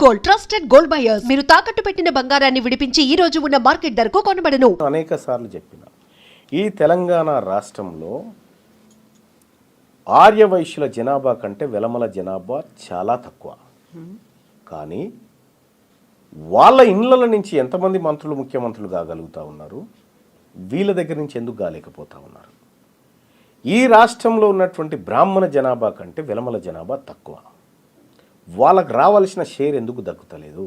Gold, trusted gold buyers. మీరు తాకట్టు పెట్టిన బంగారాన్ని విడిపించి ఈ రోజు ఉన్న మార్కెట్ ధరకు కొనబడను. అనేక సార్లు చెప్పిన ఈ తెలంగాణ రాష్ట్రంలో ఆర్యవైశ్యుల జనాభా కంటే వెలమల జనాభా చాలా తక్కువ. కానీ వాళ్ళ ఇళ్ళ నుంచి ఎంతమంది మంత్రులు ముఖ్యమంత్రులు కాగలుగుతూ ఉన్నారు, వీళ్ళ దగ్గర నుంచి ఎందుకు కాలేకపోతూ ఉన్నారు? ఈ రాష్ట్రంలో ఉన్నటువంటి బ్రాహ్మణ జనాభా కంటే వెలమల జనాభా తక్కువ. వాళ్ళకు రావాల్సిన షేర్ ఎందుకు దక్కుతలేదు?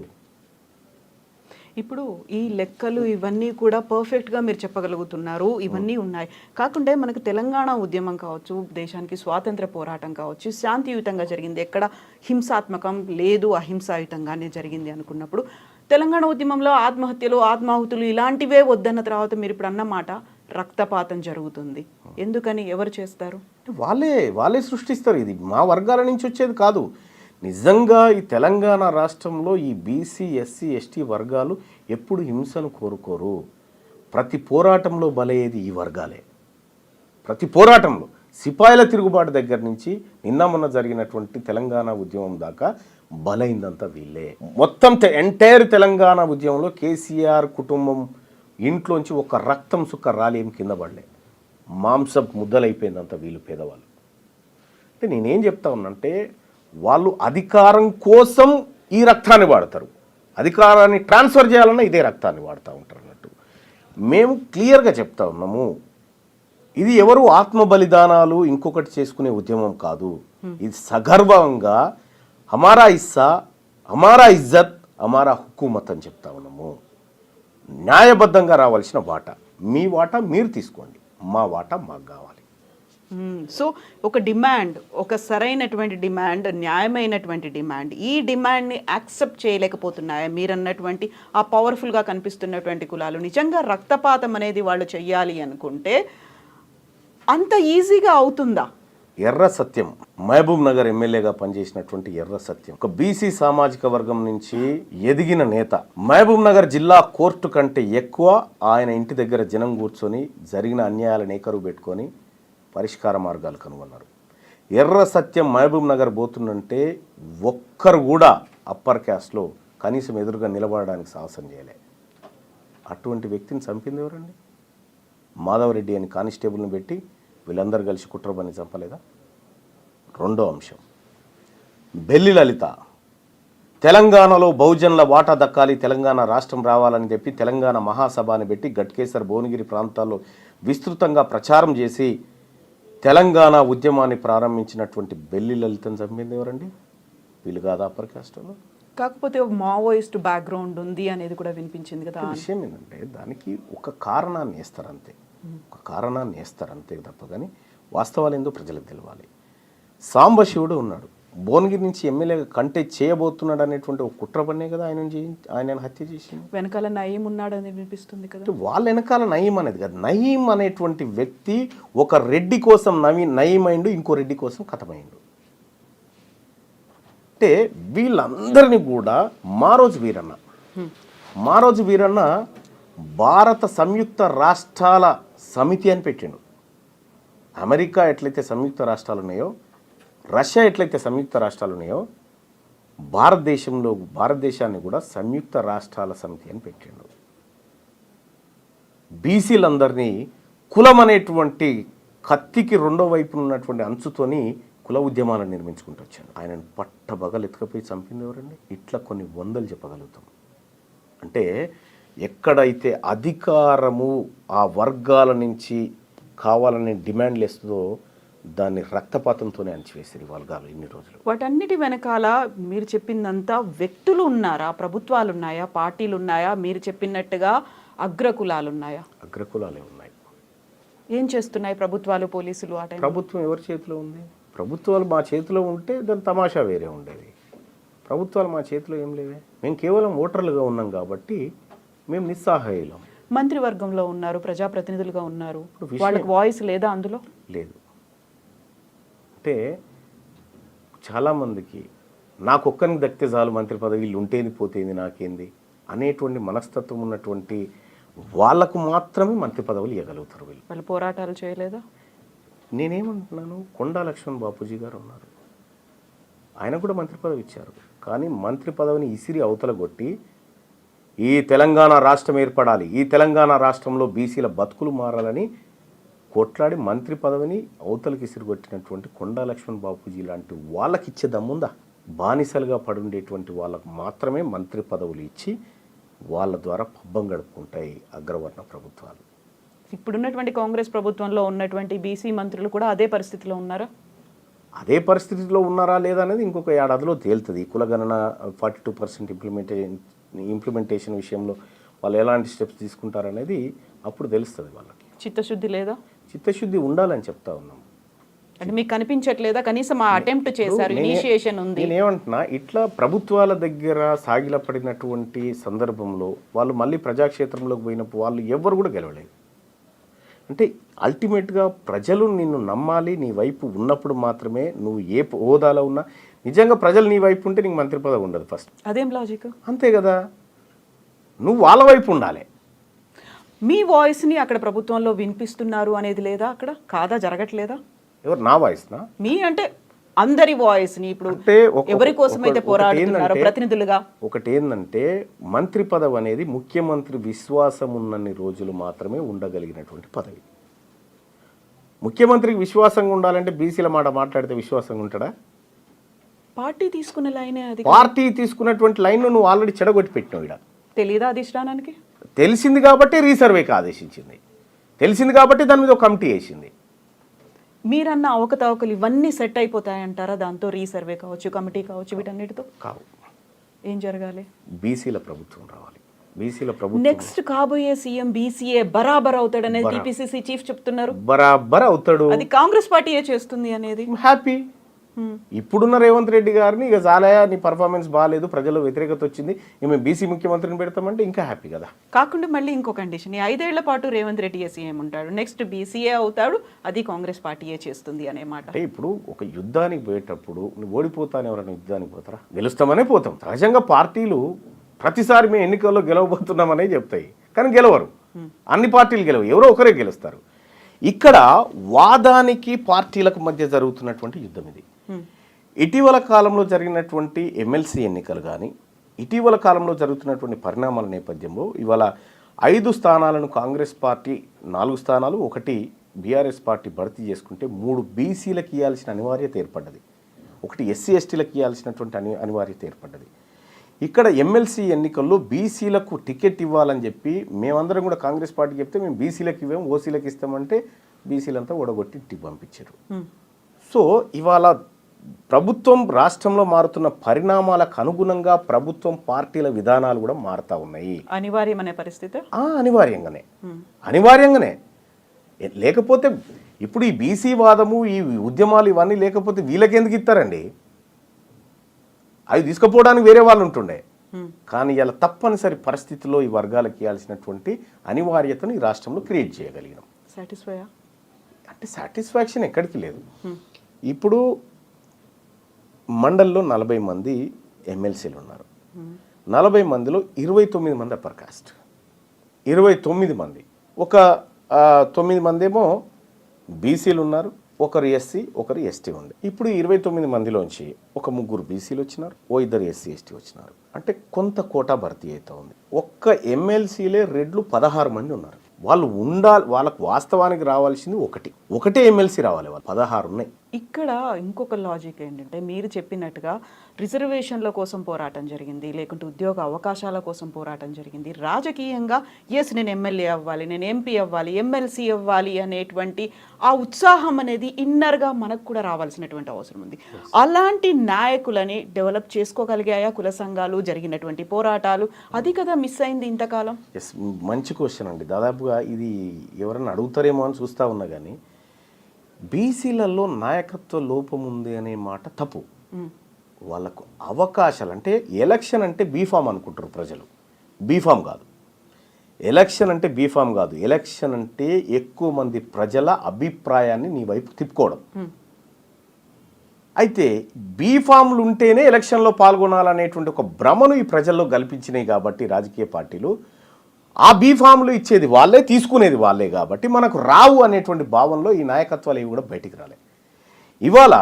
ఇప్పుడు ఈ లెక్కలు ఇవన్నీ కూడా పర్ఫెక్ట్గా మీరు చెప్పగలుగుతున్నారు, ఇవన్నీ ఉన్నాయి. కాకుండా మనకు తెలంగాణ ఉద్యమం కావచ్చు, దేశానికి స్వాతంత్ర పోరాటం కావచ్చు, శాంతియుతంగా జరిగింది, ఎక్కడ హింసాత్మకం లేదు, అహింసాయుతంగానే జరిగింది అనుకున్నప్పుడు తెలంగాణ ఉద్యమంలో ఆత్మహత్యలు, ఆత్మాహుతులు ఇలాంటివే వద్దన్న తర్వాత మీరు ఇప్పుడు అన్నమాట రక్తపాతం జరుగుతుంది. ఎందుకని? ఎవరు చేస్తారు? వాళ్ళే సృష్టిస్తారు. ఇది మా వర్గాల నుంచి వచ్చేది కాదు. నిజంగా ఈ తెలంగాణ రాష్ట్రంలో ఈ బీసీ, ఎస్సీ, ఎస్టీ వర్గాలు ఎప్పుడు హింసను కోరుకోరు. ప్రతి పోరాటంలో బలయ్యేది ఈ వర్గాలే. ప్రతి పోరాటంలో సిపాయిల తిరుగుబాటు దగ్గర నుంచి నిన్న మొన్న జరిగినటువంటి తెలంగాణ ఉద్యమం దాకా బలైందంతా వీళ్ళే. మొత్తం ఎంటైర్ తెలంగాణ ఉద్యమంలో కేసీఆర్ కుటుంబం ఇంట్లోంచి ఒక రక్తం సుక్క రాలేం కింద పడలే. మాంసం ముద్దలైపోయిందంతా వీళ్ళు పేదవాళ్ళు. అంటే నేనేం చెప్తా ఉన్నానంటే, వాళ్ళు అధికారం కోసం ఈ రక్తాన్ని వాడతారు, అధికారాన్ని ట్రాన్స్ఫర్ చేయాలన్నా ఇదే రక్తాన్ని వాడుతూ ఉంటారు అన్నట్టు. మేము క్లియర్గా చెప్తా ఉన్నాము, ఇది ఎవరు ఆత్మ బలిదానాలు ఇంకొకటి చేసుకునే ఉద్యమం కాదు. ఇది సగర్వంగా హమారా ఇస్సా, హమారా ఇజ్జత్, హమారా హుకూమత్ అని చెప్తా ఉన్నాము. న్యాయబద్ధంగా రావాల్సిన వాటా మీ వాటా మీరు తీసుకోండి, మా వాటా మాకు కావాలి. సో ఒక డిమాండ్, ఒక సరైనటువంటి డిమాండ్, న్యాయమైనటువంటి డిమాండ్, ఈ డిమాండ్ని యాక్సెప్ట్ చేయలేకపోతున్నాయా మీరన్నటువంటి ఆ పవర్ఫుల్గా కనిపిస్తున్నటువంటి కులాలు? నిజంగా రక్తపాతం అనేది వాళ్ళు చెయ్యాలి అనుకుంటే అంత ఈజీగా అవుతుందా? ఎర్ర సత్యం మహబూబ్ నగర్ ఎమ్మెల్యేగా పనిచేసినటువంటి ఎర్ర సత్యం ఒక బీసీ సామాజిక వర్గం నుంచి ఎదిగిన నేత. మహబూబ్ నగర్ జిల్లా కోర్టు కంటే ఎక్కువ ఆయన ఇంటి దగ్గర జనం కూర్చొని జరిగిన అన్యాయాలను ఏకరువు పెట్టుకొని పరిష్కార మార్గాలు కనుగొన్నారు. ఎర్ర సత్యం మహబూబ్ నగర్ పోతుందంటే ఒక్కరు కూడా అప్పర్ క్యాస్ట్లో కనీసం ఎదురుగా నిలబడడానికి సాహసం చేయలే. అటువంటి వ్యక్తిని చంపింది ఎవరండి? మాధవరెడ్డి అని కానిస్టేబుల్ని పెట్టి వీళ్ళందరూ కలిసి కుట్రబని చంపలేదా? రెండో అంశం, బెల్లి లలిత తెలంగాణలో బహుజనుల వాటా దక్కాలి, తెలంగాణ రాష్ట్రం రావాలని చెప్పి తెలంగాణ మహాసభ అని పెట్టి గట్కేసర్, భువనగిరి ప్రాంతాల్లో విస్తృతంగా ప్రచారం చేసి తెలంగాణ ఉద్యమాన్ని ప్రారంభించినటువంటి బెల్లి లలితను చంపింది ఎవరండి? వీళ్ళు కాదా అప్పర్ కాస్ట్లో? కాకపోతే మావోయిస్ట్ బ్యాక్గ్రౌండ్ ఉంది అనేది కూడా వినిపించింది కదా. విషయం ఏంటంటే దానికి ఒక కారణాన్ని వేస్తారంతే, ఒక కారణాన్ని వేస్తారంతే తప్ప కానీ వాస్తవాలు ఏందో ప్రజలకు తెలవాలి. సాంబశివుడు ఉన్నాడు, భువనగిరి నుంచి ఎమ్మెల్యేగా కంటెస్ట్ చేయబోతున్నాడు అనేటువంటి ఒక కుట్ర పన్నే కదా ఆయన హత్య చేసింది. వెనకాల నయీం ఉన్నాడు అని వినిపిస్తుంది కదా. వాళ్ళ వెనకాల నయీం అనేది కదా. నయీం అనేటువంటి వ్యక్తి ఒక రెడ్డి కోసం నయీం అయిండు, ఇంకో రెడ్డి కోసం కథమైండు. అంటే వీళ్ళందరినీ కూడా మారోజు వీరన్న భారత సంయుక్త రాష్ట్రాల సమితి అని పెట్టిండు. అమెరికా ఎట్లయితే సంయుక్త రాష్ట్రాలు ఉన్నాయో, రష్యా ఎట్లయితే సంయుక్త రాష్ట్రాలు ఉన్నాయో, భారతదేశాన్ని కూడా సంయుక్త రాష్ట్రాల సమితి అని పెట్టిండు. బీసీలందరినీ కులం అనేటువంటి కత్తికి రెండో వైపున ఉన్నటువంటి అంచుతోని కుల ఉద్యమాలను నిర్మించుకుంటూ వచ్చాను. ఆయనను పట్టబగలు ఎత్తుకపోయి చంపింది ఎవరండి? ఇట్లా కొన్ని వందలు చెప్పగలుగుతాం. అంటే ఎక్కడైతే అధికారము ఆ వర్గాల నుంచి కావాలనే డిమాండ్లు వేస్తుందో దాన్ని రక్తపాతంతోనే అణచివేసారు ఈ వర్గాలు ఇన్ని రోజులు. వాటన్నిటి వెనకాల మీరు చెప్పిందంతా వ్యక్తులు ఉన్నారా, ప్రభుత్వాలు ఉన్నాయా, పార్టీలు ఉన్నాయా, మీరు చెప్పినట్టుగా అగ్రకులాలు ఉన్నాయా? అగ్రకులాలే ఉన్నాయి. ఏం చేస్తున్నాయి ప్రభుత్వాలు, పోలీసులు? ఆ టైం ప్రభుత్వం ఎవరి చేతిలో ఉంది? ప్రభుత్వాలు మా చేతిలో ఉంటే దాని తమాషా వేరే ఉండేది. ప్రభుత్వాలు మా చేతిలో ఏం లేవే. మేము కేవలం ఓటర్లుగా ఉన్నాం కాబట్టి మేము నిస్సహాయులం. మంత్రివర్గంలో ఉన్నారు, ప్రజాప్రతినిధులుగా ఉన్నారు, వాళ్ళకి వాయిస్ లేదా? అందులో లేదు. అంటే చాలామందికి నాకు ఒక్కరికి దక్కితే చాలు మంత్రి పదవి, వీళ్ళు ఉంటేది పోతేంది నాకేంది అనేటువంటి మనస్తత్వం ఉన్నటువంటి వాళ్లకు మాత్రమే మంత్రి పదవులు ఇవ్వగలుగుతారు. వాళ్ళు పోరాటాలు చేయలేదా? నేనేమంటున్నాను, కొండా లక్ష్మణ్ బాపూజీ గారు ఉన్నారు, ఆయన కూడా మంత్రి పదవి ఇచ్చారు. కానీ మంత్రి పదవిని ఇసిరి అవతల కొట్టి ఈ తెలంగాణ రాష్ట్రం ఏర్పడాలి, ఈ తెలంగాణ రాష్ట్రంలో బీసీల బతుకులు మారాలని కొట్లాడి మంత్రి పదవిని అవతలకి ఇసిరిగొట్టినటువంటి కొండా లక్ష్మణ్ బాపూజీ లాంటి వాళ్ళకి ఇచ్చే దమ్ముందా? బానిసలుగా పడుండేటువంటి వాళ్ళకు మాత్రమే మంత్రి పదవులు ఇచ్చి వాళ్ళ ద్వారా పబ్బం గడుపుకుంటాయి అగ్రవర్ణ ప్రభుత్వాలు. ఇప్పుడున్నటువంటి కాంగ్రెస్ ప్రభుత్వంలో ఉన్నటువంటి బీసీ మంత్రులు కూడా అదే పరిస్థితిలో ఉన్నారా? అదే పరిస్థితిలో ఉన్నారా లేదా అనేది ఇంకొక ఏడాదిలో తేలుతుంది. కులగణన 42% ఇంప్లిమెంటేషన్ విషయంలో వాళ్ళు ఎలాంటి స్టెప్స్ తీసుకుంటారనేది అప్పుడు తెలుస్తుంది వాళ్ళకి. చిత్తశుద్ధి లేదా? చిత్తశుద్ధి ఉండాలని చెప్తా ఉన్నాం. అంటే మీకు కనిపించట్లేదా? కనీసం ఆ అటెంప్ట్ చేశారు, ఇనిషియేషన్ ఉంది. నేనేమంటున్నా, ఇట్లా ప్రభుత్వాల దగ్గర సాగిలపడినటువంటి సందర్భంలో వాళ్ళు మళ్ళీ ప్రజాక్షేత్రంలోకి పోయినప్పుడు వాళ్ళు ఎవరు కూడా గెలవలేదు. అంటే అల్టిమేట్గా ప్రజలు నిన్ను నమ్మాలి, నీ వైపు ఉన్నప్పుడు మాత్రమే నువ్వు ఏ హోదాలో ఉన్నా. నిజంగా ప్రజలు నీ వైపు ఉంటే నీకు మంత్రి పదవి ఉండదు ఫస్ట్. అదేం లాజిక్? అంతే కదా, నువ్వు వాళ్ళ వైపు ఉండాలి. మీ వాయిస్ని అక్కడ ప్రభుత్వంలో వినిపిస్తున్నారు అనేది లేదా? అక్కడ కాదా, జరగట్లేదా? ఎవరు నా వాయిస్నా? మీ అంటే అందరి వాయిస్ని ఇప్పుడు ఎవరి కోసం అయితే పోరాడుతున్నారో ప్రతినిధులుగా. ఒకటి ఏంటంటే మంత్రి పదవి అనేది ముఖ్యమంత్రి విశ్వాసం ఉన్నన్ని రోజులు మాత్రమే ఉండగలిగినటువంటి పదవి. ముఖ్యమంత్రికి విశ్వాసంగా ఉండాలంటే బీసీల మాట మాట్లాడితే విశ్వాసంగా ఉంటాడా? పార్టీ తీసుకున్న లైనే అది. పార్టీ తీసుకున్నటువంటి లైన్ నువ్వు ఆల్రెడీ చెడగొట్టి పెట్టినావు. ఇక్కడ తెలీదా అధిష్టానానికి? తెలిసింది కాబట్టి రీసర్వేకి ఆదేశించింది, తెలిసింది కాబట్టి దాని మీద ఒక కమిటీ వేసింది. మీరన్న అవకతవకలు ఇవన్నీ సెట్ అయిపోతాయంటారా దాంతో? రీసర్వే కావచ్చు, కమిటీ కావచ్చు, వీటన్నిటితో కావు. ఏం జరగాలి? బీసీల ప్రభుత్వం రావాలి. బీసీల ప్రభుత్వం నెక్స్ట్ కాబోయే సీఎం బీసీఏ బరాబర్ అవుతాడనేది టీపీసీసీ చీఫ్ చెప్తున్నారు. బరాబర్ అవుతాడు, అది కాంగ్రెస్ పార్టీయే చేస్తుంది అనేది. హ్యాపీ. ఇప్పుడున్న రేవంత్ రెడ్డి గారిని ఇక చాలయా, నీ పర్ఫార్మెన్స్ బాగాలేదు, ప్రజల్లో వ్యతిరేకత వచ్చింది, మేము బీసీ ముఖ్యమంత్రిని పెడతామంటే ఇంకా హ్యాపీ కదా. కాకుండా మళ్ళీ ఇంకో కండిషన్, ఈ 5 ఏళ్ల పాటు రేవంత్ రెడ్డి సీఎం ఉంటాడు, నెక్స్ట్ బీసీఏ అవుతాడు, అది కాంగ్రెస్ పార్టీయే చేస్తుంది అనే మాట. అంటే ఇప్పుడు ఒక యుద్ధానికి పోయేటప్పుడు నువ్వు ఓడిపోతాను, ఎవరైనా యుద్ధానికి పోతారా? గెలుస్తామనే పోతాం. సహజంగా పార్టీలు ప్రతిసారి మేము ఎన్నికల్లో గెలవబోతున్నామనే చెప్తాయి, కానీ గెలవరు. అన్ని పార్టీలు గెలవు, ఎవరో ఒకరే గెలుస్తారు. ఇక్కడ వాదానికి పార్టీలకు మధ్య జరుగుతున్నటువంటి యుద్ధం ఇది. ఇటీవల కాలంలో జరిగినటువంటి ఎమ్మెల్సీ ఎన్నికలు కానీ, ఇటీవల కాలంలో జరుగుతున్నటువంటి పరిణామాల నేపథ్యంలో ఇవాళ 5 స్థానాలను కాంగ్రెస్ పార్టీ, 4 స్థానాలు, 1 బీఆర్ఎస్ పార్టీ భర్తీ చేసుకుంటే 3 బీసీలకు ఇవ్వాల్సిన అనివార్యత ఏర్పడ్డది, 1 ఎస్సీ ఎస్టీలకు ఇవ్వాల్సినటువంటి అనివార్యత ఏర్పడ్డది. ఇక్కడ ఎమ్మెల్సీ ఎన్నికల్లో బీసీలకు టికెట్ ఇవ్వాలని చెప్పి మేమందరం కూడా కాంగ్రెస్ పార్టీ చెప్తే మేము బీసీలకు ఇవ్వాము, ఓసీలకు ఇస్తామంటే బీసీలంతా ఓడగొట్టి ఇంటికి పంపించారు. సో ఇవాళ ప్రభుత్వం రాష్ట్రంలో మారుతున్న పరిణామాలకు అనుగుణంగా ప్రభుత్వం పార్టీల విధానాలు కూడా మారుతా ఉన్నాయి. అనివార్యమనే పరిస్థితి. అనివార్యంగానే లేకపోతే ఇప్పుడు ఈ బీసీ వాదము, ఈ ఉద్యమాలు ఇవన్నీ లేకపోతే వీళ్ళకెందుకు ఇస్తారండి? అవి తీసుకుపోవడానికి వేరే వాళ్ళు ఉంటుండే. కానీ ఇలా తప్పనిసరి పరిస్థితుల్లో ఈ వర్గాలకు ఇవ్వాల్సినటువంటి అనివార్యతను ఈ రాష్ట్రంలో క్రియేట్ చేయగలిగినాం. సాటిస్ఫై అంటే సాటిస్ఫాక్షన్ ఎక్కడికి లేదు. ఇప్పుడు మండల్లో 40 మంది ఎమ్మెల్సీలు ఉన్నారు. 40 మందిలో 29 మంది అప్పర్ కాస్ట్, 29 మంది, ఒక 9 మంది ఏమో బీసీలు ఉన్నారు, ఒకరు ఎస్సీ, ఒకరు ఎస్టీ ఉంది. ఇప్పుడు 29 మందిలోంచి ఒక 3 బీసీలు వచ్చినారు, 2 ఎస్సీ ఎస్టీ వచ్చినారు. అంటే కొంత కోటా భర్తీ అవుతా ఉంది. ఒక్క ఎమ్మెల్సీలే రెడ్లు 16 మంది ఉన్నారు. వాళ్ళు ఉండాలి, వాళ్ళకు వాస్తవానికి రావాల్సింది ఒకటే ఎమ్మెల్సీ రావాలి, వాళ్ళు 16 ఉన్నాయి. ఇక్కడ ఇంకొక లాజిక్ ఏంటంటే మీరు చెప్పినట్టుగా రిజర్వేషన్ల కోసం పోరాటం జరిగింది, లేకుంటే ఉద్యోగ అవకాశాల కోసం పోరాటం జరిగింది. రాజకీయంగా ఎస్ నేను ఎమ్మెల్యే అవ్వాలి, నేను ఎంపీ అవ్వాలి, ఎమ్మెల్సీ అవ్వాలి అనేటువంటి ఆ ఉత్సాహం అనేది ఇన్నర్గా మనకు కూడా రావాల్సినటువంటి అవసరం ఉంది. అలాంటి నాయకులని డెవలప్ చేసుకోగలిగాయా కుల సంఘాలు? జరిగినటువంటి పోరాటాలు అది కదా మిస్ అయింది ఇంతకాలం. ఎస్, మంచి క్వశ్చన్ అండి. దాదాపుగా ఇది ఎవరన్నా అడుగుతారేమో అని చూస్తూ ఉన్నా కానీ బీసీలలో నాయకత్వ లోపం ఉంది అనే మాట తప్పు. వాళ్ళకు అవకాశాలు అంటే ఎలక్షన్ అంటే బీఫామ్ అనుకుంటారు ప్రజలు. బీఫామ్ కాదు ఎలక్షన్ అంటే, బీఫామ్ కాదు ఎలక్షన్ అంటే ఎక్కువ మంది ప్రజల అభిప్రాయాన్ని నీ వైపు తిప్పుకోవడం. అయితే బీఫామ్లు ఉంటేనే ఎలక్షన్లో పాల్గొనాలనేటువంటి ఒక భ్రమను ఈ ప్రజల్లో కల్పించినాయి కాబట్టి రాజకీయ పార్టీలు ఆ బీఫామ్లు ఇచ్చేది వాళ్ళే, తీసుకునేది వాళ్ళే కాబట్టి మనకు రావు అనేటువంటి భావనలో ఈ నాయకత్వాలు ఏవి కూడా బయటికి రాలే. ఇవాళ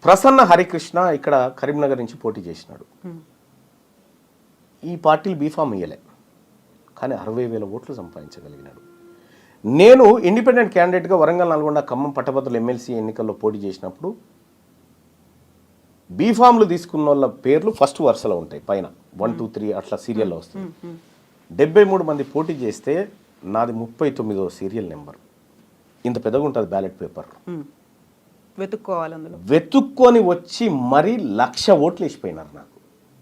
ప్రసన్న హరికృష్ణ ఇక్కడ కరీంనగర్ నుంచి పోటీ చేసినాడు. ఈ పార్టీలు బీఫామ్ ఇయ్యలే, కానీ 60,000 ఓట్లు సంపాదించగలిగినాడు. నేను ఇండిపెండెంట్ క్యాండిడేట్గా వరంగల్, నల్గొండ, ఖమ్మం పట్టభద్రుల ఎమ్మెల్సీ ఎన్నికల్లో పోటీ చేసినప్పుడు బీఫామ్లు తీసుకున్న వాళ్ళ పేర్లు ఫస్ట్ వరుసలో ఉంటాయి, పైన 1, 2, 3 అట్లా సీరియల్లో వస్తుంది. 73 మంది పోటీ చేస్తే నాది 39వ సీరియల్ నెంబర్. ఇంత పెద్దగా ఉంటుంది బ్యాలెట్ పేపర్. వెతుక్కోవాలి, అందులో వెతుక్కొని వచ్చి మరీ 1,00,000 ఓట్లు వేసిపోయినారు నాకు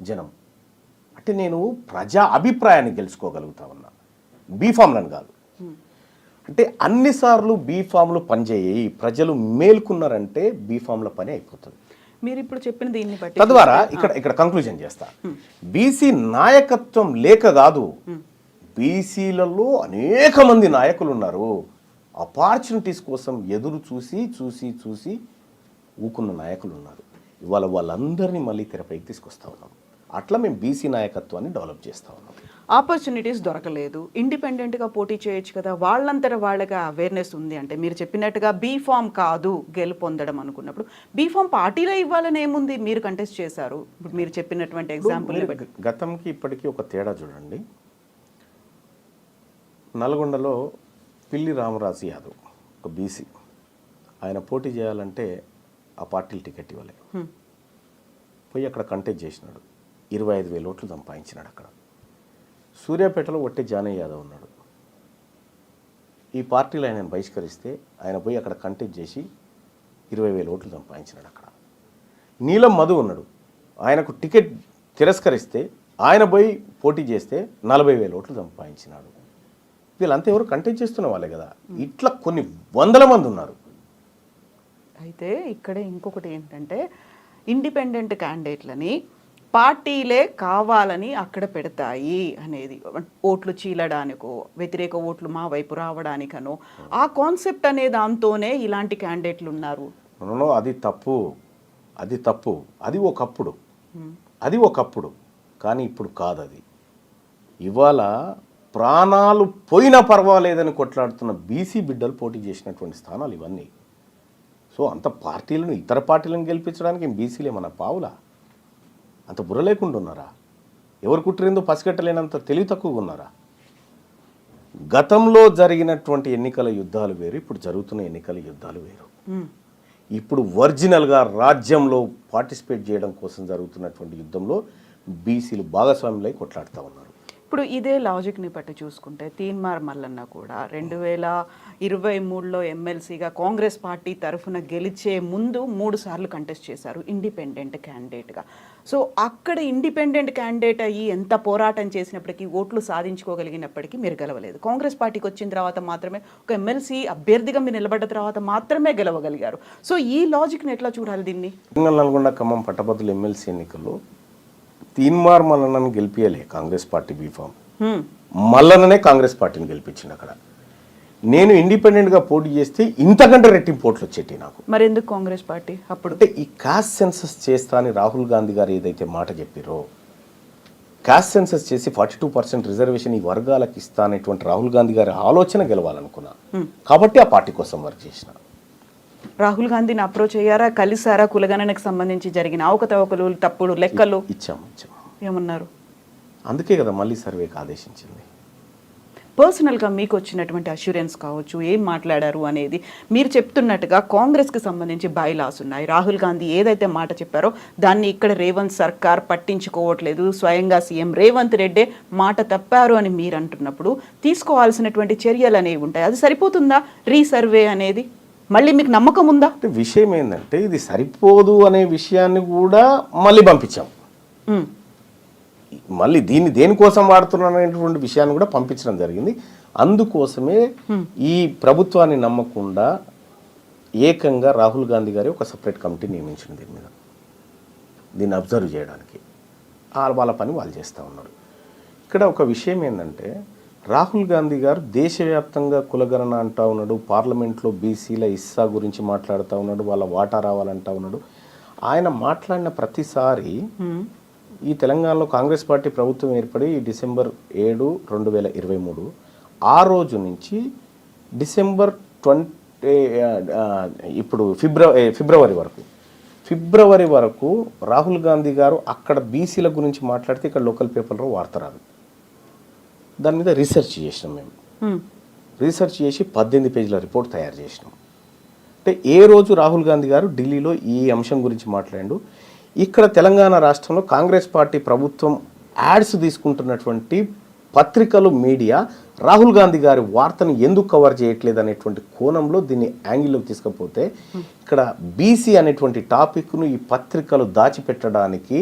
జనం. అంటే నేను ప్రజా అభిప్రాయాన్ని గెలుచుకోగలుగుతా ఉన్నా, బీఫామ్లను కాదు. అంటే అన్నిసార్లు బీఫామ్లు పనిచేయి, ప్రజలు మేల్కున్నారంటే బీఫామ్ల పని అయిపోతుంది. మీరు ఇప్పుడు చెప్పిన దీన్ని బట్టి తద్వారా ఇక్కడ కంక్లూజన్ చేస్తా, బీసీ నాయకత్వం లేక కాదు, బీసీలలో అనేక మంది నాయకులు ఉన్నారు. ఆపర్చునిటీస్ కోసం ఎదురు చూసి చూసి చూసి ఊకున్న నాయకులు ఉన్నారు. ఇవాళ వాళ్ళందరినీ మళ్ళీ తెరపైకి తీసుకొస్తా ఉన్నాం. అట్లా మేము బీసీ నాయకత్వాన్ని డెవలప్ చేస్తా ఉన్నాం. ఆపర్చునిటీస్ దొరకలేదు, ఇండిపెండెంట్గా పోటీ చేయొచ్చు కదా, వాళ్ళంతటా వాళ్ళగా అవేర్నెస్ ఉంది అంటే మీరు చెప్పినట్టుగా బీఫామ్ కాదు గెలుపొందడం అనుకున్నప్పుడు బీఫామ్ పార్టీలో ఇవ్వాలని ఏముంది, మీరు కంటెస్ట్ చేశారు. ఇప్పుడు మీరు చెప్పినటువంటి ఎగ్జాంపుల్ గతంకి ఇప్పటికీ ఒక తేడా చూడండి. నల్గొండలో పిల్లి రామరాజు యాదవ్ ఒక బీసీ, ఆయన పోటీ చేయాలంటే ఆ పార్టీలు టికెట్ ఇవ్వలే, పోయి అక్కడ కంటెస్ట్ చేసినాడు, 25,000 ఓట్లు సంపాదించినాడు. అక్కడ సూర్యాపేటలో ఒట్టి జానయ్య యాదవ్ ఉన్నాడు, ఈ పార్టీలో ఆయన బహిష్కరిస్తే ఆయన పోయి అక్కడ కంటెస్ట్ చేసి 20,000 ఓట్లు సంపాదించినాడు. అక్కడ నీలం మధు ఉన్నాడు, ఆయనకు టికెట్ తిరస్కరిస్తే ఆయన పోయి పోటీ చేస్తే 40,000 ఓట్లు సంపాదించినాడు. వీళ్ళంతా ఎవరు కంటెస్ట్ చేస్తున్న వాళ్ళే కదా. ఇట్లా కొన్ని వందల మంది ఉన్నారు. అయితే ఇక్కడే ఇంకొకటి ఏంటంటే ఇండిపెండెంట్ క్యాండిడేట్లని పార్టీలే కావాలని అక్కడ పెడతాయి అనేది, ఓట్లు చీలడానికో వ్యతిరేక ఓట్లు మా వైపు రావడానికనో, ఆ కాన్సెప్ట్ అనే దాంతోనే ఇలాంటి క్యాండిడేట్లు ఉన్నారు. అది తప్పు, అది తప్పు. అది ఒకప్పుడు కానీ ఇప్పుడు కాదు. అది ఇవాళ ప్రాణాలు పోయినా పర్వాలేదని కొట్లాడుతున్న బీసీ బిడ్డలు పోటీ చేసినటువంటి స్థానాలు ఇవన్నీ. సో అంత పార్టీలను, ఇతర పార్టీలను గెలిపించడానికి బీసీలే మన పావులా? అంత బుర్ర లేకుండా ఉన్నారా? ఎవరు కుట్టిరిందో పసిగట్టలేనంత తెలివి తక్కువగా ఉన్నారా? గతంలో జరిగినటువంటి ఎన్నికల యుద్ధాలు వేరు, ఇప్పుడు జరుగుతున్న ఎన్నికల యుద్ధాలు వేరు. ఇప్పుడు ఒరిజినల్గా రాజ్యంలో పార్టిసిపేట్ చేయడం కోసం జరుగుతున్నటువంటి యుద్ధంలో బీసీలు భాగస్వాములై కొట్లాడుతూ ఉన్నారు. ఇప్పుడు ఇదే లాజిక్ని బట్టి చూసుకుంటే తీన్మార్ మల్లన్న కూడా 2023లో ఎమ్మెల్సీగా కాంగ్రెస్ పార్టీ తరఫున గెలిచే ముందు 3 సార్లు కంటెస్ట్ చేశారు ఇండిపెండెంట్ క్యాండిడేట్గా. సో అక్కడ ఇండిపెండెంట్ క్యాండిడేట్ అయ్యి ఎంత పోరాటం చేసినప్పటికీ, ఓట్లు సాధించుకోగలిగినప్పటికీ మీరు గెలవలేదు. కాంగ్రెస్ పార్టీకి వచ్చిన తర్వాత మాత్రమే, ఒక ఎమ్మెల్సీ అభ్యర్థిగా మీరు నిలబడ్డ తర్వాత మాత్రమే గెలవగలిగారు. సో ఈ లాజిక్ని ఎట్లా చూడాలి దీన్ని? నల్గొండ, ఖమ్మం పట్టభద్రుల ఎమ్మెల్సీ ఎన్నికల్లో తీన్మార్ మల్లన్నను గెలిపియలే కాంగ్రెస్ పార్టీ బీఫామ్, మల్లన్ననే కాంగ్రెస్ పార్టీని గెలిపించింది. అక్కడ నేను ఇండిపెండెంట్గా పోటీ చేస్తే ఇంతకంటే రెట్టింపు ఓట్లు వచ్చేటి నాకు. మరి ఎందుకు కాంగ్రెస్ పార్టీ అప్పుడు? అంటే ఈ కాస్ట్ సెన్సస్ చేస్తా అని రాహుల్ గాంధీ గారు ఏదైతే మాట చెప్పారో, కాస్ట్ సెన్సస్ చేసి 42% రిజర్వేషన్ ఈ వర్గాలకు ఇస్తా అనేటువంటి రాహుల్ గాంధీ గారి ఆలోచన గెలవాలనుకున్నా, కాబట్టి ఆ పార్టీ కోసం వర్క్ చేసిన. రాహుల్ గాంధీని అప్రోచ్ అయ్యారా, కలిసారా? కులగణనకు సంబంధించి జరిగిన అవకతవకలు, తప్పుడు లెక్కలు ఇచ్చాము. ఏమన్నారు? అందుకే కదా మళ్ళీ సర్వేకి ఆదేశించింది. పర్సనల్గా మీకు వచ్చినటువంటి అష్యూరెన్స్ కావచ్చు, ఏం మాట్లాడారు అనేది. మీరు చెప్తున్నట్టుగా కాంగ్రెస్కి సంబంధించి బైలాస్ ఉన్నాయి. రాహుల్ గాంధీ ఏదైతే మాట చెప్పారో దాన్ని ఇక్కడ రేవంత్ సర్కార్ పట్టించుకోవట్లేదు, స్వయంగా సీఎం రేవంత్ రెడ్డే మాట తప్పారు అని మీరు అంటున్నప్పుడు తీసుకోవాల్సినటువంటి చర్యలు అనేవి ఉంటాయి. అది సరిపోతుందా రీసర్వే అనేది? మళ్ళీ మీకు నమ్మకం ఉందా? అంటే విషయం ఏంటంటే ఇది సరిపోదు అనే విషయాన్ని కూడా మళ్ళీ పంపించాం. మళ్ళీ దీన్ని దేనికోసం వాడుతున్నాను అనేటువంటి విషయాన్ని కూడా పంపించడం జరిగింది. అందుకోసమే ఈ ప్రభుత్వాన్ని నమ్మకుండా ఏకంగా రాహుల్ గాంధీ గారి ఒక సపరేట్ కమిటీ నియమించిన దీని మీద, దీన్ని అబ్జర్వ్ చేయడానికి. వాళ్ళ పని వాళ్ళు చేస్తూ ఉన్నారు. ఇక్కడ ఒక విషయం ఏంటంటే, రాహుల్ గాంధీ గారు దేశవ్యాప్తంగా కులగణన అంటూ ఉన్నాడు, పార్లమెంట్లో బీసీల ఇస్సా గురించి మాట్లాడుతూ ఉన్నాడు, వాళ్ళ వాటా రావాలంటూ ఉన్నాడు. ఆయన మాట్లాడిన ప్రతిసారి ఈ తెలంగాణలో కాంగ్రెస్ పార్టీ ప్రభుత్వం ఏర్పడి డిసెంబర్ 7, 2023 ఆ రోజు నుంచి డిసెంబర్ 20 ఇప్పుడు ఫిబ్రవరి వరకు ఫిబ్రవరి వరకు రాహుల్ గాంధీ గారు అక్కడ బీసీల గురించి మాట్లాడితే ఇక్కడ లోకల్ పేపర్లో వార్త రాదు. దాని మీద రీసెర్చ్ చేసినాం మేము. రీసెర్చ్ చేసి 18 పేజీల రిపోర్ట్ తయారు చేసినాం. అంటే ఏ రోజు రాహుల్ గాంధీ గారు ఢిల్లీలో ఈ అంశం గురించి మాట్లాడాడు, ఇక్కడ తెలంగాణ రాష్ట్రంలో కాంగ్రెస్ పార్టీ ప్రభుత్వం యాడ్స్ తీసుకుంటున్నటువంటి పత్రికలు, మీడియా రాహుల్ గాంధీ గారి వార్తను ఎందుకు కవర్ చేయట్లేదు అనేటువంటి కోణంలో దీన్ని యాంగిల్లోకి తీసుకపోతే ఇక్కడ బీసీ అనేటువంటి టాపిక్ను ఈ పత్రికలు దాచిపెట్టడానికి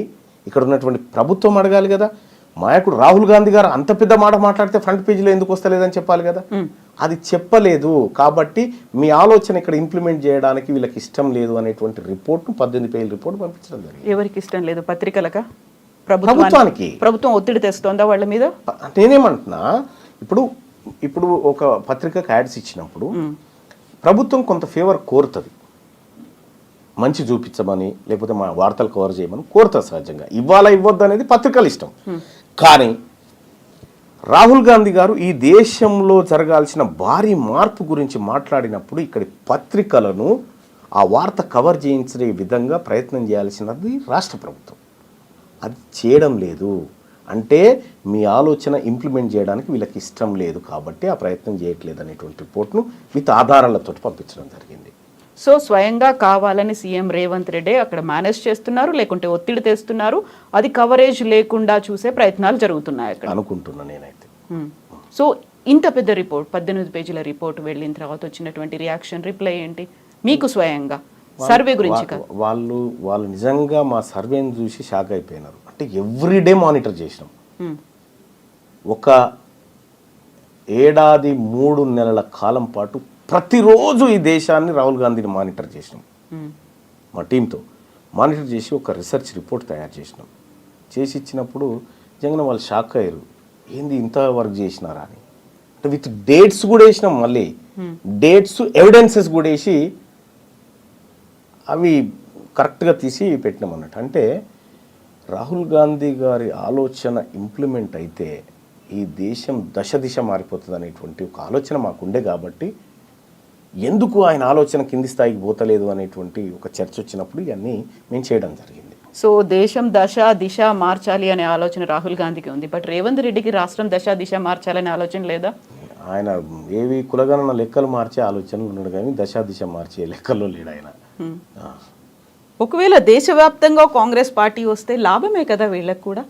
ఇక్కడ ఉన్నటువంటి ప్రభుత్వం అడగాలి కదా. నాయకుడు రాహుల్ గాంధీ గారు అంత పెద్ద మాట మాట్లాడితే ఫ్రంట్ పేజీలో ఎందుకు వస్తలేదని చెప్పాలి కదా. అది చెప్పలేదు కాబట్టి మీ ఆలోచన ఇక్కడ ఇంప్లిమెంట్ చేయడానికి వీళ్ళకి ఇష్టం లేదు అనేటువంటి రిపోర్ట్ను 18 పేజీల రిపోర్ట్ పంపించడం జరిగింది. ఎవరికి ఇష్టం లేదు? పత్రికలక? ప్రభుత్వానికి. ప్రభుత్వం ఒత్తిడి తెస్తోందా వాళ్ళ మీద? నేనేమంటున్నా, ఇప్పుడు ఒక పత్రికకు యాడ్స్ ఇచ్చినప్పుడు ప్రభుత్వం కొంత ఫేవర్ కోరుతుంది, మంచి చూపించమని లేకపోతే మా వార్తలు కవర్ చేయమని కోరుతుంది సహజంగా. ఇవ్వాలా ఇవ్వద్దు అనేది పత్రికలు ఇష్టం. కానీ రాహుల్ గాంధీ గారు ఈ దేశంలో జరగాల్సిన భారీ మార్పు గురించి మాట్లాడినప్పుడు ఇక్కడి పత్రికలను ఆ వార్త కవర్ చేయించే విధంగా ప్రయత్నం చేయాల్సినది రాష్ట్ర ప్రభుత్వం. అది చేయడం లేదు. అంటే మీ ఆలోచన ఇంప్లిమెంట్ చేయడానికి వీళ్ళకి ఇష్టం లేదు కాబట్టి ఆ ప్రయత్నం చేయట్లేదు అనేటువంటి రిపోర్ట్ను విత్ ఆధారాలతో పంపించడం జరిగింది. సో స్వయంగా కావాలని సీఎం రేవంత్ రెడ్డి అక్కడ మేనేజ్ చేస్తున్నారు, లేకుంటే ఒత్తిడి తెస్తున్నారు, అది కవరేజ్ లేకుండా చూసే ప్రయత్నాలు జరుగుతున్నాయి అక్కడ అనుకుంటున్నా నేనైతే. సో ఇంత పెద్ద రిపోర్ట్, 18 పేజీల రిపోర్ట్ వెళ్ళిన తర్వాత వచ్చినటువంటి రియాక్షన్, రిప్లై ఏంటి మీకు స్వయంగా? సర్వే గురించి వాళ్ళు నిజంగా మా సర్వేని చూసి షాక్ అయిపోయినారు. అంటే ఎవ్రీడే మానిటర్ చేసినాం. ఒక ఏడాది 3 నెలల కాలం పాటు ప్రతిరోజు ఈ దేశాన్ని రాహుల్ గాంధీని మానిటర్ చేసినాం. మా టీంతో మానిటర్ చేసి ఒక రీసెర్చ్ రిపోర్ట్ తయారు చేసినాం. చేసి ఇచ్చినప్పుడు నిజంగా వాళ్ళు షాక్ అయ్యారు, ఏంది ఇంత వర్క్ చేసినారా అని. అంటే విత్ డేట్స్ కూడా వేసినాం, మళ్ళీ డేట్స్ ఎవిడెన్సెస్ కూడా వేసి అవి కరెక్ట్గా తీసి పెట్టినాం అన్నట్టు. అంటే రాహుల్ గాంధీ గారి ఆలోచన ఇంప్లిమెంట్ అయితే ఈ దేశం దశ మారిపోతుంది అనేటువంటి ఒక ఆలోచన మాకుండే కాబట్టి ఎందుకు ఆయన ఆలోచన కింది స్థాయికి పోతలేదు అనేటువంటి ఒక చర్చ వచ్చినప్పుడు ఇవన్నీ మేము చేయడం జరిగింది. సో దేశం దశ దిశ మార్చాలి అనే ఆలోచన రాహుల్ గాంధీకి ఉంది, బట్ రేవంత్ రెడ్డికి రాష్ట్రం దశ దిశ మార్చాలనే ఆలోచన లేదా? ఆయన ఏవి కులగణన లెక్కలు మార్చే ఆలోచనలు ఉన్నాడు కానీ దశ దిశ మార్చే లెక్కల్లో లేడు ఆయన. ఒకవేళ దేశవ్యాప్తంగా కాంగ్రెస్ పార్టీ వస్తే లాభమే కదా వీళ్ళకి కూడా,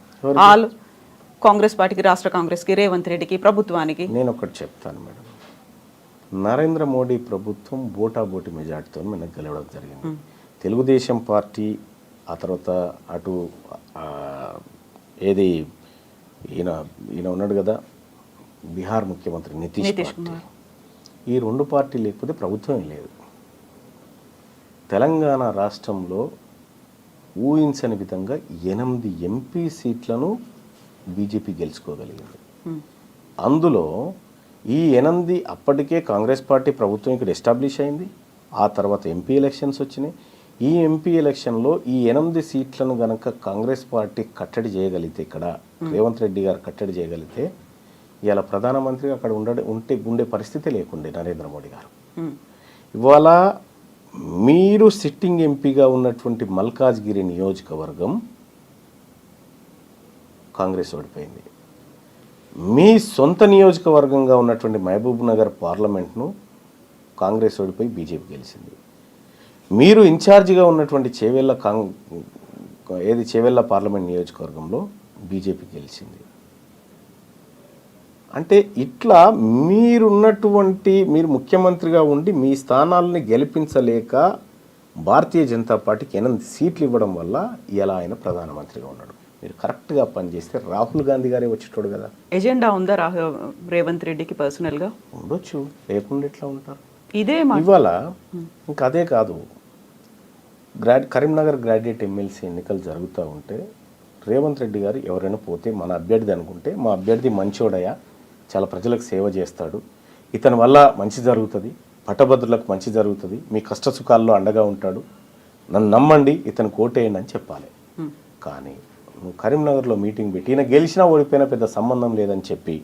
కాంగ్రెస్ పార్టీకి, రాష్ట్ర కాంగ్రెస్కి, రేవంత్ రెడ్డికి, ప్రభుత్వానికి. నేను ఒకటి చెప్తాను మేడం, నరేంద్ర మోడీ ప్రభుత్వం బోటాబోటి మెజార్టీతో మనకు గెలవడం జరిగింది. తెలుగుదేశం పార్టీ, ఆ తర్వాత అటు ఏది ఈయన ఉన్నాడు కదా బీహార్ ముఖ్యమంత్రి నితీష్ పార్టీ, ఈ 2 పార్టీ లేకపోతే ప్రభుత్వం లేదు. తెలంగాణ రాష్ట్రంలో ఊహించని విధంగా 8 ఎంపీ సీట్లను బీజేపీ గెలుచుకోగలిగింది. అందులో ఈ 8 అప్పటికే కాంగ్రెస్ పార్టీ ప్రభుత్వం ఇక్కడ ఎస్టాబ్లిష్ అయింది. ఆ తర్వాత ఎంపీ ఎలక్షన్స్ వచ్చినాయి. ఈ ఎంపీ ఎలక్షన్లో ఈ 8 సీట్లను గనక కాంగ్రెస్ పార్టీ కట్టడి చేయగలిగితే, ఇక్కడ రేవంత్ రెడ్డి గారు కట్టడి చేయగలిగితే ఇవాళ ప్రధానమంత్రి అక్కడ ఉండే పరిస్థితి లేకుండే నరేంద్ర మోడీ గారు. ఇవాళ మీరు సిట్టింగ్ ఎంపీగా ఉన్నటువంటి మల్కాజ్గిరి నియోజకవర్గం కాంగ్రెస్ ఓడిపోయింది. మీ సొంత నియోజకవర్గంగా ఉన్నటువంటి మహబూబ్ నగర్ పార్లమెంట్ను కాంగ్రెస్ ఓడిపోయి బీజేపీ గెలిచింది. మీరు ఇన్ఛార్జిగా ఉన్నటువంటి చేవెళ్ళ పార్లమెంట్ నియోజకవర్గంలో బీజేపీ గెలిచింది. అంటే ఇట్లా మీరు ముఖ్యమంత్రిగా ఉండి మీ స్థానాలని గెలిపించలేక భారతీయ జనతా పార్టీకి 8 సీట్లు ఇవ్వడం వల్ల ఇలా ఆయన ప్రధానమంత్రిగా ఉన్నాడు. మీరు కరెక్ట్గా పనిచేస్తే రాహుల్ గాంధీ గారే వచ్చేటోడు కదా. ఎజెండా ఉందా రేవంత్ రెడ్డికి పర్సనల్గా? ఉండొచ్చు, లేకుండా ఎట్లా ఉంటారు. ఇదే ఇవాళ ఇంకా అదే కాదు, కరీంనగర్ గ్రాడ్యుయేట్ ఎమ్మెల్సీ ఎన్నికలు జరుగుతూ ఉంటే రేవంత్ రెడ్డి గారు ఎవరైనా పోతే మన అభ్యర్థి అనుకుంటే, మా అభ్యర్థి మంచోడయా, చాలా ప్రజలకు సేవ చేస్తాడు, ఇతని వల్ల మంచి జరుగుతుంది, పట్టభద్రులకు మంచి జరుగుతుంది, మీ కష్ట సుఖాల్లో అండగా ఉంటాడు, నన్ను నమ్మండి, ఇతను కోటేయండి అని చెప్పాలి. కానీ నువ్వు కరీంనగర్లో మీటింగ్ పెట్టి ఈయన గెలిచినా ఓడిపోయినా పెద్ద సంబంధం లేదని చెప్పి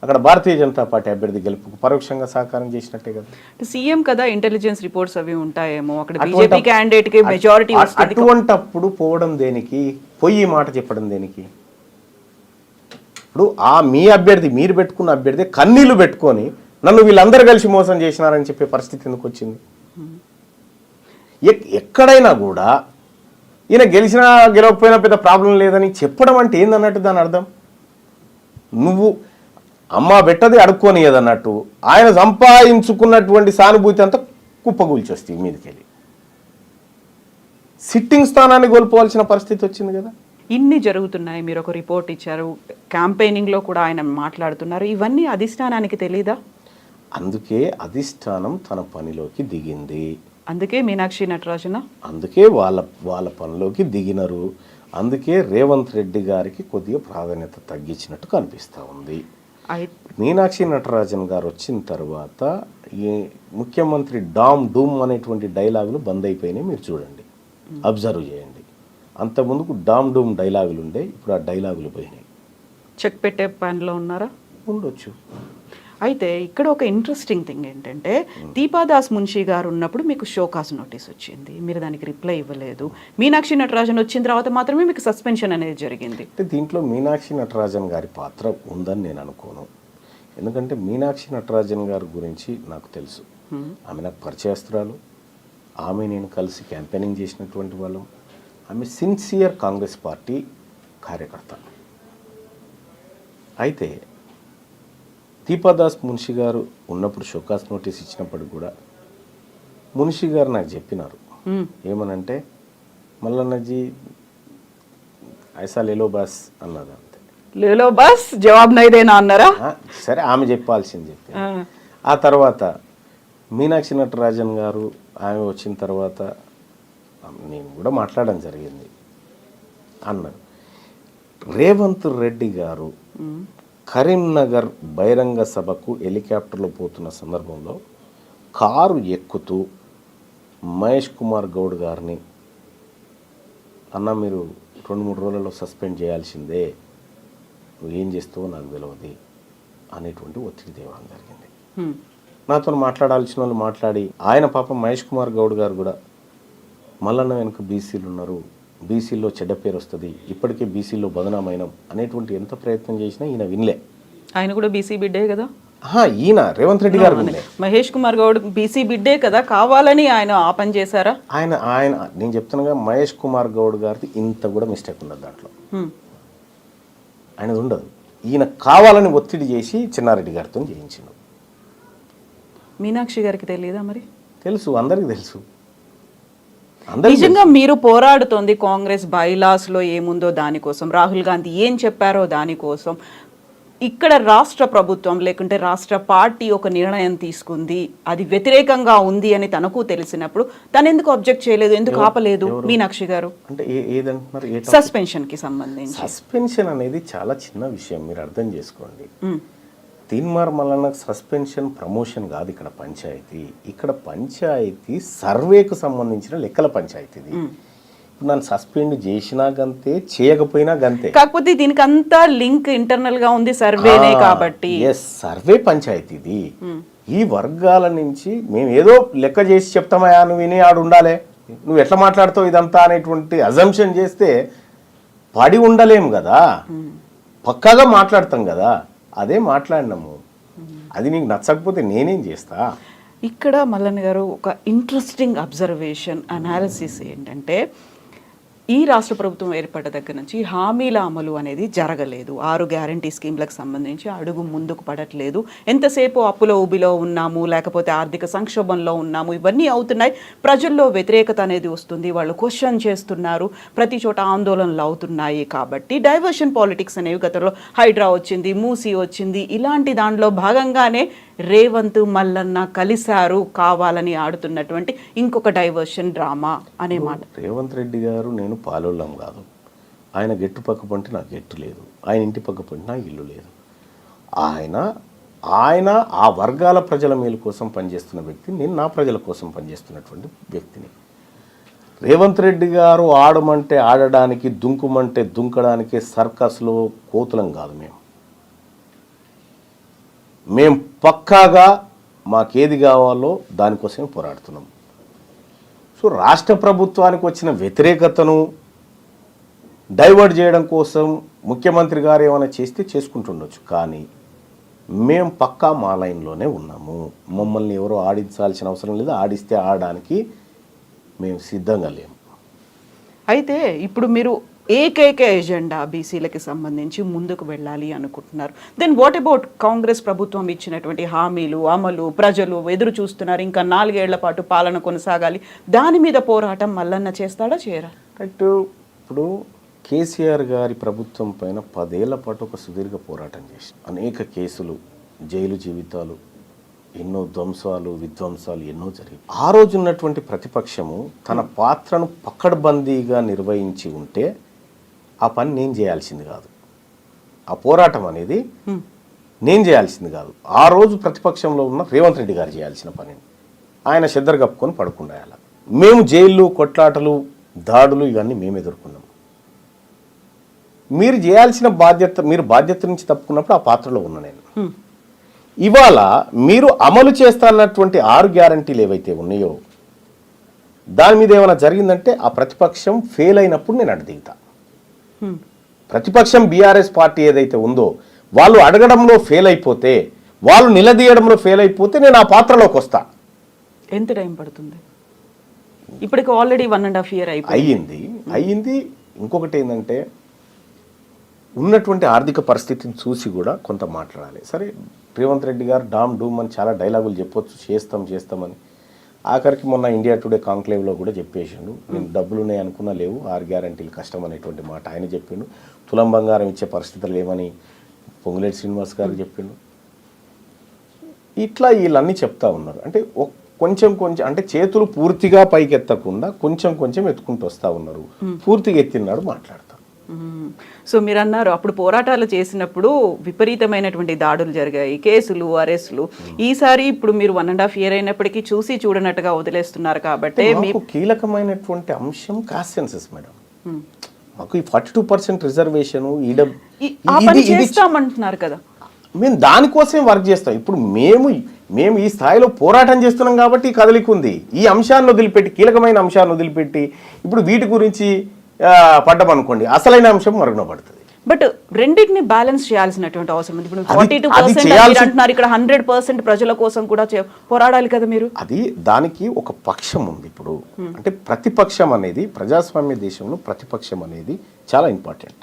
అక్కడ భారతీయ జనతా పార్టీ అభ్యర్థి గెలుపుకు పరోక్షంగా సహకారం చేసినట్టే కదా. సీఎం కదా, ఇంటెలిజెన్స్ రిపోర్ట్స్ అవి ఉంటాయేమో, అక్కడ బీజేపీ క్యాండిడేట్ కి మెజారిటీ వస్తుంది. అటువంటప్పుడు పోవడం దేనికి, పొయ్యి మాట చెప్పడం దేనికి? ఇప్పుడు మీ అభ్యర్థి, మీరు పెట్టుకున్న అభ్యర్థి కన్నీళ్లు పెట్టుకొని నన్ను వీళ్ళందరూ కలిసి మోసం చేసినారని చెప్పే పరిస్థితి ఎందుకు వచ్చింది? ఎక్కడైనా కూడా ఈయన గెలిచినా గెలవకపోయినా పెద్ద ప్రాబ్లం లేదని చెప్పడం అంటే ఏందన్నట్టు దాని అర్థం. నువ్వు అమ్మ పెట్టది అడుక్కోనియదన్నట్టు ఆయన సంపాదించుకున్నటువంటి సానుభూతి అంతా కుప్పగూల్చి వస్తుంది మీదకి వెళ్ళి. సిట్టింగ్ స్థానాన్ని కోల్పోవాల్సిన పరిస్థితి వచ్చింది కదా. ఇన్ని జరుగుతున్నాయి, మీరు ఒక రిపోర్ట్ ఇచ్చారు, క్యాంపెయినింగ్లో కూడా ఆయన మాట్లాడుతున్నారు, ఇవన్నీ అధిష్టానానికి తెలీదా? అందుకే అధిష్టానం తన పనిలోకి దిగింది. అందుకే మీనాక్షి నటరాజన అందుకే వాళ్ళ పనిలోకి దిగినరు. అందుకే రేవంత్ రెడ్డి గారికి కొద్దిగా ప్రాధాన్యత తగ్గించినట్టు కనిపిస్తూ ఉంది. మీనాక్షి నటరాజన్ గారు వచ్చిన తర్వాత ఈ ముఖ్యమంత్రి డామ్ డూమ్ అనేటువంటి డైలాగులు బంద్ అయిపోయినాయి. మీరు చూడండి, అబ్జర్వ్ చేయండి. అంతకుముందుకు డామ్ డూమ్ డైలాగులు ఉండే, ఇప్పుడు ఆ డైలాగులు పోయినాయి. చెక్ పెట్టే పనిలో ఉన్నారా? ఉండొచ్చు. అయితే ఇక్కడ ఒక ఇంట్రెస్టింగ్ థింగ్ ఏంటంటే, దీపాదాస్ మున్షి గారు ఉన్నప్పుడు మీకు షోకాస్ నోటీస్ వచ్చింది, మీరు దానికి రిప్లై ఇవ్వలేదు. మీనాక్షి నటరాజన్ వచ్చిన తర్వాత మాత్రమే మీకు సస్పెన్షన్ అనేది జరిగింది. అంటే దీంట్లో మీనాక్షి నటరాజన్ గారి పాత్ర ఉందని నేను అనుకోను. ఎందుకంటే మీనాక్షి నటరాజన్ గారి గురించి నాకు తెలుసు. ఆమె నాకు పరిచయస్తురాలు. ఆమె నేను కలిసి క్యాంపెయినింగ్ చేసినటువంటి వాళ్ళం. ఆమె సిన్సియర్ కాంగ్రెస్ పార్టీ కార్యకర్త. అయితే దీపాదాస్ మున్షి గారు ఉన్నప్పుడు షోకాస్ నోటీస్ ఇచ్చినప్పుడు కూడా మున్షి గారు నాకు చెప్పినారు ఏమనంటే, మల్లన్నజీ ఐసా లేలో బాస్ అన్నది. అంతే, లేలో బాస్ జవాబు నైదేనా అన్నారా? సరే, ఆమె చెప్పాల్సింది చెప్పి. ఆ తర్వాత మీనాక్షి నటరాజన్ గారు ఆమె వచ్చిన తర్వాత నేను కూడా మాట్లాడడం జరిగింది అన్నారు. రేవంత్ రెడ్డి గారు కరీంనగర్ బహిరంగ సభకు హెలికాప్టర్లో పోతున్న సందర్భంలో కారు ఎక్కుతూ మహేష్ కుమార్ గౌడ్ గారిని, అన్న మీరు 2-3 రోజులలో సస్పెండ్ చేయాల్సిందే, నువ్వు ఏం చేస్తావో నాకు తెలియదు అనేటువంటి ఒత్తిడి తేవడం జరిగింది. నాతో మాట్లాడాల్సిన వాళ్ళు మాట్లాడి, ఆయన పాపం మహేష్ కుమార్ గౌడ్ గారు కూడా మల్లన్న వెనుక బీసీలు ఉన్నారు, బీసీలో చెడ్డ పేరు వస్తుంది, ఇప్పటికే బీసీలో బదనామైనం అనేటువంటి ఎంత ప్రయత్నం చేసినా ఈయన వినలే. ఆయన కూడా బీసీ బిడ్డే కదా. ఈయన రేవంత్ రెడ్డి గారు వినలే. మహేష్ కుమార్ గౌడ్ బీసీ బిడ్డే కదా, కావాలని ఆయన ఆ పని చేశారా? ఆయన నేను చెప్తున్నాగా, మహేష్ కుమార్ గౌడ్ గారిది ఇంత కూడా మిస్టేక్ ఉండదు దాంట్లో, ఆయనది ఉండదు. ఈయన కావాలని ఒత్తిడి చేసి చిన్నారెడ్డి గారితో చేయించిండు. మీనాక్షి గారికి తెలియదా? మరి తెలుసు, అందరికి తెలుసు. నిజంగా మీరు పోరాడుతోంది కాంగ్రెస్ బైలాస్ లో ఏముందో దానికోసం, రాహుల్ గాంధీ ఏం చెప్పారో దానికోసం. ఇక్కడ రాష్ట్ర ప్రభుత్వం లేకుంటే రాష్ట్ర పార్టీ ఒక నిర్ణయం తీసుకుంది, అది వ్యతిరేకంగా ఉంది అని తనకు తెలిసినప్పుడు తను ఎందుకు అబ్జెక్ట్ చేయలేదు, ఎందుకు ఆపలేదు మీనాక్షి గారు? అంటే ఏదంటున్నారు? సస్పెన్షన్ కి సంబంధించి. సస్పెన్షన్ అనేది చాలా చిన్న విషయం, మీరు అర్థం చేసుకోండి. తీన్మార్ మల్లన్న సస్పెన్షన్ ప్రమోషన్ కాదు ఇక్కడ పంచాయతీ. ఇక్కడ పంచాయతీ సర్వేకు సంబంధించిన లెక్కల పంచాయతీది. ఇప్పుడు నన్ను సస్పెండ్ చేసినా గంతే, చేయకపోయినా గంతే. కాకపోతే దీనికి అంతా లింక్ ఇంటర్నల్ గా ఉంది, సర్వేనే కాబట్టి. సర్వే పంచాయతీది. ఈ వర్గాల నుంచి మేము ఏదో లెక్క చేసి చెప్తామయా, నువ్వు విని ఆడు ఉండాలి, నువ్వు ఎట్లా మాట్లాడుతావు ఇదంతా అనేటువంటి అజంప్షన్ చేస్తే పడి ఉండలేము కదా, పక్కాగా మాట్లాడతాం కదా. అదే మాట్లాడినాము. అది నీకు నచ్చకపోతే నేనేం చేస్తా? ఇక్కడ మల్లన్న గారు ఒక ఇంట్రెస్టింగ్ అబ్జర్వేషన్, అనాలిసిస్ ఏంటంటే, ఈ రాష్ట్ర ప్రభుత్వం ఏర్పడ్డ దగ్గర నుంచి హామీల అమలు అనేది జరగలేదు. 6 గ్యారంటీ స్కీమ్లకు సంబంధించి అడుగు ముందుకు పడట్లేదు. ఎంతసేపు అప్పులో ఊబిలో ఉన్నాము, లేకపోతే ఆర్థిక సంక్షోభంలో ఉన్నాము, ఇవన్నీ అవుతున్నాయి. ప్రజల్లో వ్యతిరేకత అనేది వస్తుంది, వాళ్ళు క్వశ్చన్ చేస్తున్నారు, ప్రతి చోట ఆందోళనలు అవుతున్నాయి. కాబట్టి డైవర్షన్ పాలిటిక్స్ అనేవి గతంలో హైడ్రా వచ్చింది, మూసీ వచ్చింది, ఇలాంటి దాంట్లో భాగంగానే రేవంత్ మల్లన్న కలిశారు, కావాలని ఆడుతున్నటువంటి ఇంకొక డైవర్షన్ డ్రామా అనే మాట. రేవంత్ రెడ్డి గారు నేను పాలోళ్ళం కాదు. ఆయన గెట్టు పక్క పంటే నాకు గెట్టు లేదు, ఆయన ఇంటి పక్క పంటే నాకు ఇల్లు లేదు. ఆయన ఆ వర్గాల ప్రజల మేలు కోసం పనిచేస్తున్న వ్యక్తి, నేను నా ప్రజల కోసం పనిచేస్తున్నటువంటి వ్యక్తిని. రేవంత్ రెడ్డి గారు ఆడమంటే ఆడడానికి, దుంకుమంటే దుంకడానికి సర్కస్లో కోతులం కాదు మేము. మేము పక్కాగా మాకేది కావాలో దానికోసమే పోరాడుతున్నాం. సో రాష్ట్ర ప్రభుత్వానికి వచ్చిన వ్యతిరేకతను డైవర్ట్ చేయడం కోసం ముఖ్యమంత్రి గారు ఏమైనా చేస్తే చేసుకుంటుండొచ్చు, కానీ మేము పక్కా మా లైన్లోనే ఉన్నాము. మమ్మల్ని ఎవరో ఆడించాల్సిన అవసరం లేదు, ఆడిస్తే ఆడడానికి మేము సిద్ధంగా లేము. అయితే ఇప్పుడు మీరు ఏకైక ఎజెండా బీసీలకి సంబంధించి ముందుకు వెళ్ళాలి అనుకుంటున్నారు. దెన్ వాట్ అబౌట్ కాంగ్రెస్ ప్రభుత్వం ఇచ్చినటువంటి హామీలు అమలు? ప్రజలు ఎదురు చూస్తున్నారు, ఇంకా 4 ఏళ్ల పాటు పాలన కొనసాగాలి. దాని మీద పోరాటం మల్లన్న చేస్తాడా చేయరా? కరెక్ట్. ఇప్పుడు కేసీఆర్ గారి ప్రభుత్వం పైన 10 ఏళ్ల పాటు ఒక సుదీర్ఘ పోరాటం చేసి అనేక కేసులు, జైలు జీవితాలు, ఎన్నో ధ్వంసాలు విధ్వంసాలు ఎన్నో జరిగాయి. ఆ రోజు ఉన్నటువంటి ప్రతిపక్షము తన పాత్రను పక్కడబందీగా నిర్వహించి ఉంటే ఆ పని నేను చేయాల్సింది కాదు, ఆ పోరాటం అనేది నేను చేయాల్సింది కాదు. ఆ రోజు ప్రతిపక్షంలో ఉన్న రేవంత్ రెడ్డి గారు చేయాల్సిన పని. ఆయన చెద్దరు కప్పుకొని పడుకుండాలి. మేము జైళ్ళు, కొట్లాటలు, దాడులు ఇవన్నీ మేము ఎదుర్కొన్నాం. మీరు చేయాల్సిన బాధ్యత, మీరు బాధ్యత నుంచి తప్పుకున్నప్పుడు ఆ పాత్రలో ఉన్నా నేను. ఇవాళ మీరు అమలు చేస్తానన్నటువంటి 6 గ్యారంటీలు ఏవైతే ఉన్నాయో దాని మీద ఏమైనా జరిగిందంటే ఆ ప్రతిపక్షం ఫెయిల్ అయినప్పుడు నేను అడ్డు దిగుతా. ప్రతిపక్షం బీఆర్ఎస్ పార్టీ ఏదైతే ఉందో వాళ్ళు అడగడంలో ఫెయిల్ అయిపోతే, వాళ్ళు నిలదీయడంలో ఫెయిల్ అయిపోతే నేను ఆ పాత్రలోకి వస్తా. ఎంత టైం పడుతుంది? ఇప్పటికి ఆల్రెడీ 1.5 year అయ్యింది. ఇంకొకటి ఏంటంటే ఉన్నటువంటి ఆర్థిక పరిస్థితిని చూసి కూడా కొంత మాట్లాడాలి. సరే, రేవంత్ రెడ్డి గారు డామ్ డూమ్ అని చాలా డైలాగులు చెప్పొచ్చు, చేస్తామని. ఆఖరికి మొన్న ఇండియా టుడే కాంక్లేవ్లో కూడా చెప్పేసిండు, నేను డబ్బులునే అనుకున్నా లేవు, 6 గ్యారంటీలు కష్టం అనేటువంటి మాట ఆయన చెప్పిండు. తులం బంగారం ఇచ్చే పరిస్థితులు లేవని పొంగులేటి శ్రీనివాస్ గారు చెప్పిండు. ఇట్లా వీళ్ళన్నీ చెప్తా ఉన్నారు. అంటే కొంచెం అంటే చేతులు పూర్తిగా పైకి ఎత్తకుండా కొంచెం ఎత్తుకుంటూ వస్తూ ఉన్నారు. పూర్తిగా ఎత్తినాడు మాట్లాడతారు. సో మీరు అన్నారు అప్పుడు పోరాటాలు చేసినప్పుడు విపరీతమైనటువంటి దాడులు జరిగాయి, కేసులు, అరెస్టులు. ఈసారి ఇప్పుడు మీరు 1.5 year అయినప్పటికీ చూసి చూడనట్టుగా వదిలేస్తున్నారు. కాబట్టి మీకు కీలకమైనటువంటి అంశం కాస్ట్ సెన్సస్ మేడం. మాకు ఈ 42% రిజర్వేషన్ చేస్తామంటున్నారు కదా, మేము దానికోసమే వర్క్ చేస్తాం. ఇప్పుడు మేము ఈ స్థాయిలో పోరాటం చేస్తున్నాం కాబట్టి ఈ కదలిక ఉంది. ఈ అంశాన్ని వదిలిపెట్టి, కీలకమైన అంశాన్ని వదిలిపెట్టి ఇప్పుడు వీటి గురించి పడ్డమనుకోండి, అసలైన అంశం మరుగున పడుతుంది. బట్ రెండింటిని బ్యాలెన్స్ చేయాల్సినటువంటి అవసరం ఉంది. ఇప్పుడు 42% అంటున్నారు, ఇక్కడ 100% ప్రజల కోసం కూడా పోరాడాలి కదా మీరు. అది దానికి ఒక పక్షం ఉంది. ఇప్పుడు అంటే ప్రతిపక్షం అనేది, ప్రజాస్వామ్య దేశంలో ప్రతిపక్షం అనేది చాలా ఇంపార్టెంట్.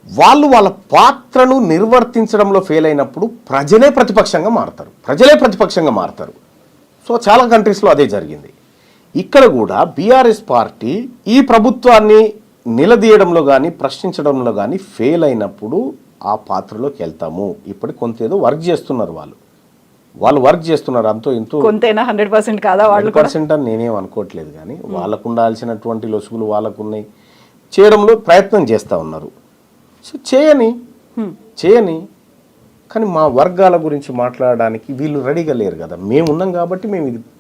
వాళ్ళ పాత్రను నిర్వర్తించడంలో ఫెయిల్ అయినప్పుడు ప్రజలే ప్రతిపక్షంగా మారుతారు. సో చాలా కంట్రీస్లో అదే జరిగింది. ఇక్కడ కూడా బీఆర్ఎస్ పార్టీ ఈ ప్రభుత్వాన్ని నిలదీయడంలో కానీ ప్రశ్నించడంలో కానీ ఫెయిల్ అయినప్పుడు ఆ పాత్రలోకి వెళ్తాము. ఇప్పటికి కొంత ఏదో వర్క్ చేస్తున్నారు, వాళ్ళు వర్క్ చేస్తున్నారు. అంతో ఇంతో కొంతైనా 100% కాదా? 100% అని నేనేం అనుకోవట్లేదు, కానీ వాళ్ళకు ఉండాల్సినటువంటి లొసుగులు వాళ్ళకున్నాయి, చేయడంలో ప్రయత్నం చేస్తూ ఉన్నారు. సో చేయని కానీ మా వర్గాల గురించి మాట్లాడడానికి వీళ్ళు రెడీగా లేరు కదా. మేము ఉన్నాం కాబట్టి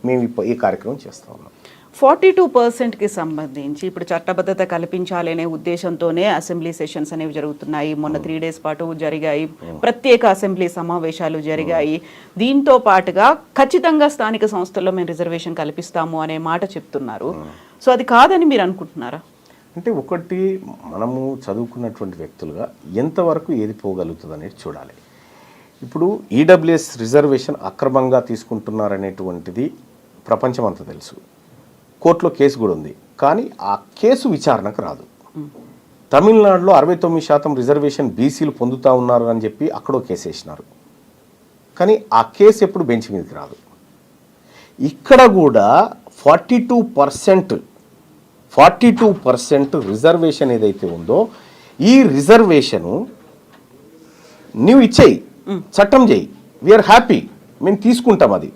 మేము ఈ కార్యక్రమం చేస్తూ ఉన్నాం. 42%కి సంబంధించి ఇప్పుడు చట్టబద్ధత కల్పించాలి అనే ఉద్దేశంతోనే అసెంబ్లీ సెషన్స్ అనేవి జరుగుతున్నాయి. మొన్న 3 days పాటు జరిగాయి, ప్రత్యేక అసెంబ్లీ సమావేశాలు జరిగాయి. దీంతో పాటుగా ఖచ్చితంగా స్థానిక సంస్థల్లో మేము రిజర్వేషన్ కల్పిస్తాము అనే మాట చెప్తున్నారు. సో అది కాదని మీరు అనుకుంటున్నారా? అంటే ఒకటి, మనము చదువుకున్నటువంటి వ్యక్తులుగా ఎంతవరకు ఏది పోగలుగుతుంది అనేది చూడాలి. ఇప్పుడు ఈడబ్ల్యూఎస్ రిజర్వేషన్ అక్రమంగా తీసుకుంటున్నారనేటువంటిది ప్రపంచం అంతా తెలుసు. కోర్టులో కేసు కూడా ఉంది, కానీ ఆ కేసు విచారణకు రాదు. తమిళనాడులో 69% రిజర్వేషన్ బీసీలు పొందుతూ ఉన్నారు అని చెప్పి అక్కడో కేసు వేసినారు, కానీ ఆ కేసు ఎప్పుడు బెంచ్ మీదకి రాదు. ఇక్కడ కూడా 42% రిజర్వేషన్ ఏదైతే ఉందో ఈ రిజర్వేషను నువ్వు ఇచ్చేయి, చట్టం చేయి, వీఆర్ హ్యాపీ, మేము తీసుకుంటాం. అది